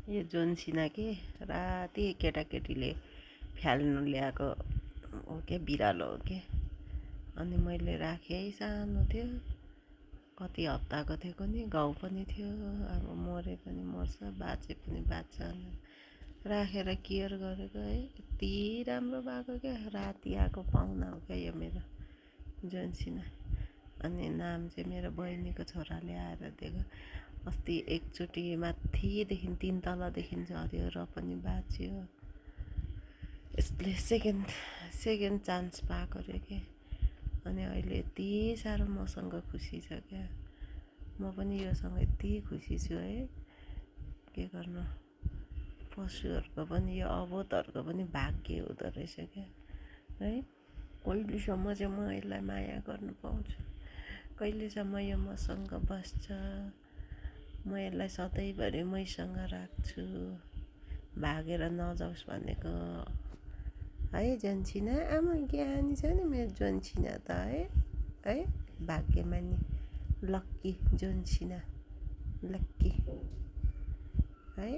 यो जोन्सिना के राति केटाकेटीले फ्याल्नु ल्याएको हो के बिरालो हो के। अनि मैले राखेँ सानो थियो, कति हप्ताको थियो कुनि, घाउ पनि थियो। अब मरे पनि मर्छ, बाँचे पनि बाँच्छ राखेर केयर गरेको है। यति राम्रो भएको क्या, राति आएको पाहुना हो क्या यो मेरो जोन्सिना। अनि नाम चाहिँ मेरो बहिनीको छोराले आएर दिएको। अस्ति एकचोटि माथिदेखि 3 तलादेखि झऱ्यो र पनि बाँच्यो। यसले सेकेन्ड चान्स पाएको अरे के। अनि अहिले यति साह्रो मसँग खुसी छ क्या, म पनि योसँग यति खुसी छु है। के गर्नु, पशुहरूको पनि यो अबोधहरूको पनि भाग्य हुँदो रहेछ क्या है। कहिलेसम्म चाहिँ म यसलाई माया गर्नु पाउँछु, कहिलेसम्म यो मसँग बस्छ, म यसलाई सधैँभरि मैसँग राख्छु, भागेर नजाओस् भनेको है जोन्सिना। आमा ज्ञानी छ नि मेरो जोन्सिना त है भाग्यमानी, लक्की जोन्सिना, लक्की है।